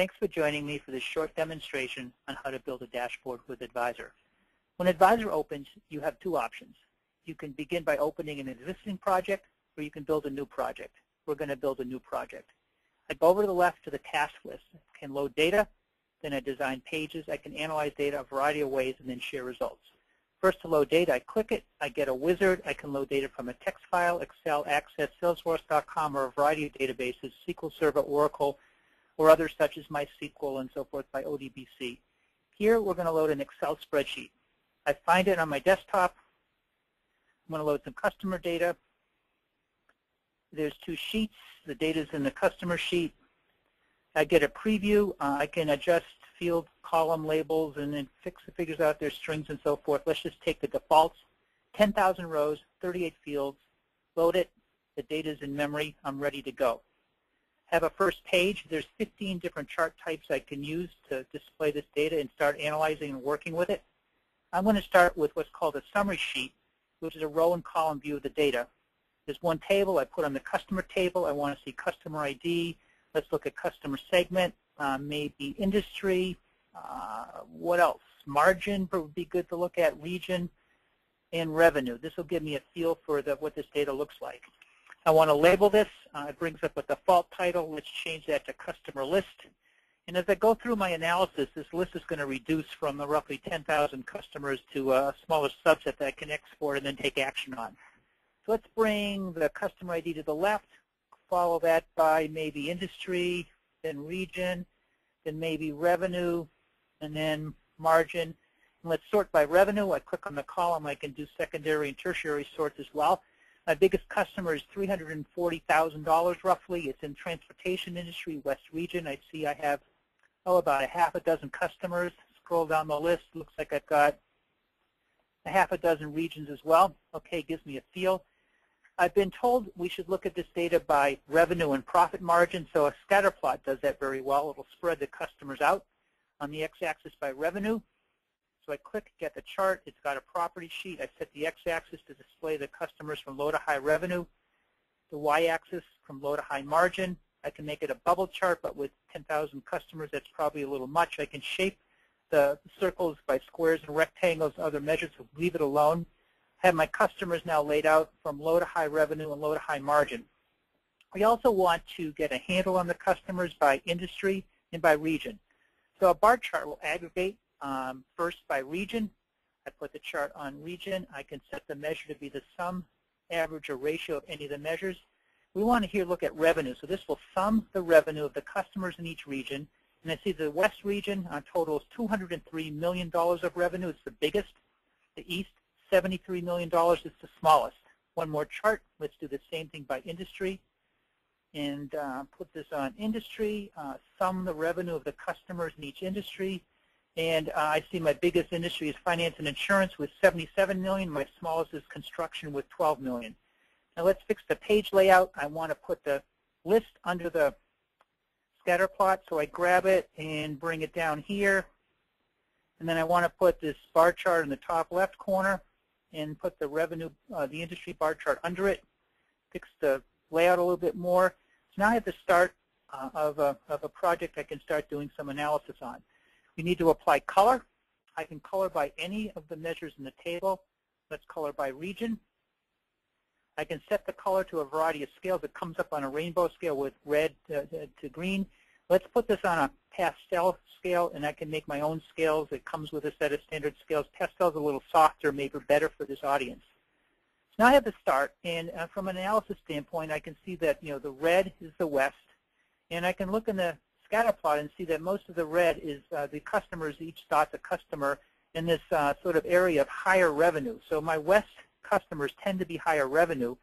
Thanks for joining me for this short demonstration on how to build a dashboard with Advisor. When Advisor opens, you have two options. You can begin by opening an existing project, or you can build a new project. We're going to build a new project. I go over to the left to the task list. I can load data, then I design pages. I can analyze data a variety of ways and then share results. First, to load data, I click it. I get a wizard. I can load data from a text file, Excel, Access, Salesforce.com, or a variety of databases, SQL Server, Oracle, or others such as MySQL and so forth by ODBC. Here, we're going to load an Excel spreadsheet. I find it on my desktop. I'm going to load some customer data. There's two sheets. The data's in the customer sheet. I get a preview. I can adjust field column labels and then figures out their strings and so forth. Let's just take the defaults. 10,000 rows, 38 fields. Load it. The data's in memory. I'm ready to go. Have a first page. There's 15 different chart types I can use to display this data and start analyzing and working with it. I'm going to start with what's called a summary sheet, which is a row and column view of the data. There's one table I put on the customer table. I want to see customer ID. Let's look at customer segment, maybe industry. What else? Margin would be good to look at, region, and revenue. This will give me a feel for what this data looks like. I want to label this. It brings up a default title. Let's change that to customer list. And as I go through my analysis, this list is going to reduce from the roughly 10,000 customers to a smaller subset that I can export and then take action on. So let's bring the customer ID to the left, follow that by maybe industry, then region, then maybe revenue, and then margin. And let's sort by revenue. I click on the column. I can do secondary and tertiary sorts as well. My biggest customer is $340,000 roughly. It's in transportation industry, West region. I see I have about a half a dozen customers. Scroll down the list. Looks like I've got a half a dozen regions as well. Okay, gives me a feel. I've been told we should look at this data by revenue and profit margin, so a scatter plot does that very well. It'll spread the customers out on the x-axis by revenue. So I click, get the chart. It's got a property sheet. I set the x-axis to display the customers from low to high revenue, the y-axis from low to high margin. I can make it a bubble chart, but with 10,000 customers, that's probably a little much. I can shape the circles by squares and rectangles, other measures, so leave it alone. Have my customers now laid out from low to high revenue and low to high margin. We also want to get a handle on the customers by industry and by region. So a bar chart will aggregate first by region. I put the chart on region. I can set the measure to be the sum, average, or ratio of any of the measures. We want to here look at revenue. So this will sum the revenue of the customers in each region. And I see the West region totals $203 million of revenue. It's the biggest. The East, $73 million is the smallest. One more chart. Let's do the same thing by industry. And put this on industry. Sum the revenue of the customers in each industry. And I see my biggest industry is finance and insurance with $77 million. My smallest is construction with $12 million. Now let's fix the page layout. I want to put the list under the scatter plot. So I grab it and bring it down here. And then I want to put this bar chart in the top left corner and put the revenue, the industry bar chart under it. Fix the layout a little bit more. So now I have the start of a project I can start doing some analysis on. We need to apply color. I can color by any of the measures in the table. Let's color by region. I can set the color to a variety of scales. It comes up on a rainbow scale with red to green. Let's put this on a pastel scale, and I can make my own scales. It comes with a set of standard scales. Pastel is a little softer, maybe better for this audience. So now I have the start, and from an analysis standpoint, I can see that the red is the West, and I can look in the scatter plot and see that most of the red is the customers. Each dot's a customer in this sort of area of higher revenue. So my West customers tend to be higher revenue.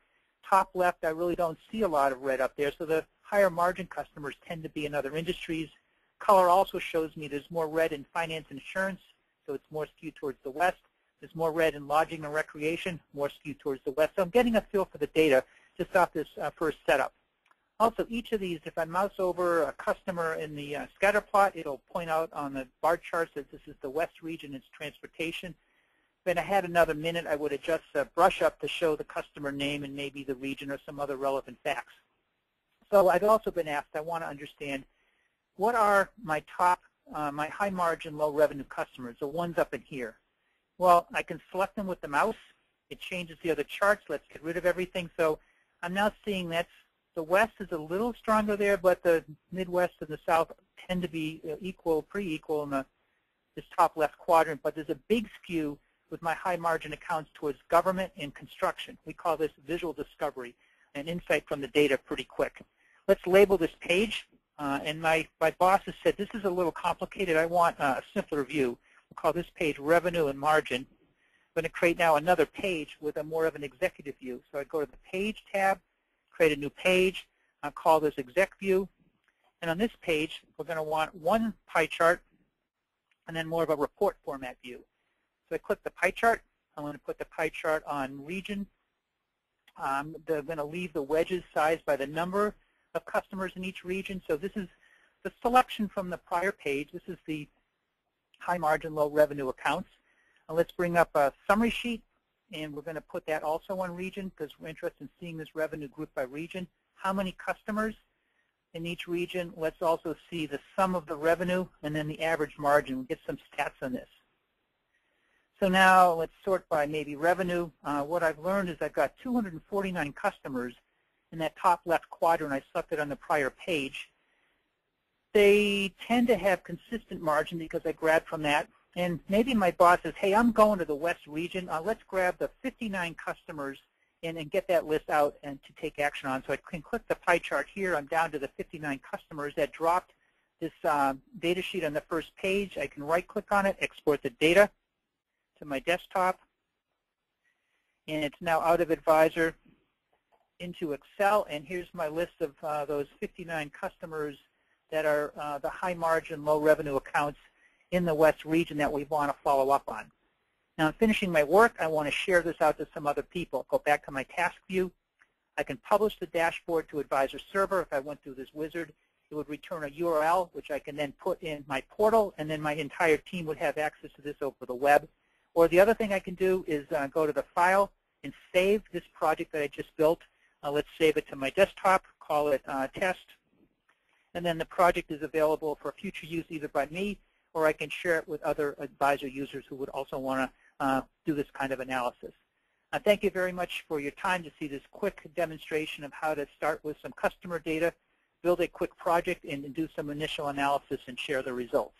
Top left, I really don't see a lot of red up there, so the higher margin customers tend to be in other industries. Color also shows me there's more red in finance and insurance, so it's more skewed towards the West. There's more red in lodging and recreation, more skewed towards the West. So I'm getting a feel for the data just off this first setup. Also, each of these, if I mouse over a customer in the scatter plot, it'll point out on the bar charts that this is the West region, it's transportation. If I had another minute, I would adjust the brush up to show the customer name and maybe the region or some other relevant facts. So I've also been asked, I want to understand what are my top, my high margin, low revenue customers, the ones up in here? Well, I can select them with the mouse. It changes the other charts. Let's get rid of everything. So I'm now seeing that the West is a little stronger there, but the Midwest and the South tend to be equal, pretty equal in this top left quadrant. But there's a big skew with my high margin accounts towards government and construction. We call this visual discovery, and insight from the data pretty quick. Let's label this page. And my boss has said, this is a little complicated. I want a simpler view. We'll call this page revenue and margin. I'm going to create now another page with a more of an executive view. So I go to the Page tab, create a new page. I'll call this Exec View. And on this page, we're going to want one pie chart and then more of a report format view. So I click the pie chart. I'm going to put the pie chart on region. They're going to leave the wedges sized by the number of customers in each region. So this is the selection from the prior page. This is the high margin, low revenue accounts. Let's bring up a summary sheet, and we're going to put that also on region because we're interested in seeing this revenue group by region. How many customers in each region? Let's also see the sum of the revenue and then the average margin. We'll get some stats on this. So now let's sort by maybe revenue. What I've learned is I've got 249 customers in that top left quadrant I selected on the prior page. They tend to have consistent margin because I grabbed from that. And maybe my boss says, hey, I'm going to the West region. Let's grab the 59 customers and get that list out and to take action on. So I can click the pie chart here. I'm down to the 59 customers that dropped this data sheet on the first page. I can right-click on it, export the data to my desktop. And it's now out of Advisor into Excel. And here's my list of those 59 customers that are the high margin, low revenue accounts in the West region that we want to follow up on. Now, in finishing my work, I want to share this out to some other people. Go back to my task view. I can publish the dashboard to Advisor Server. If I went through this wizard, it would return a URL, which I can then put in my portal, and then my entire team would have access to this over the web. Or the other thing I can do is go to the file and save this project that I just built. Let's save it to my desktop, call it test, and then the project is available for future use either by me or I can share it with other Advisor users who would also want to do this kind of analysis. Thank you very much for your time to see this quick demonstration of how to start with some customer data, build a quick project, and do some initial analysis and share the results.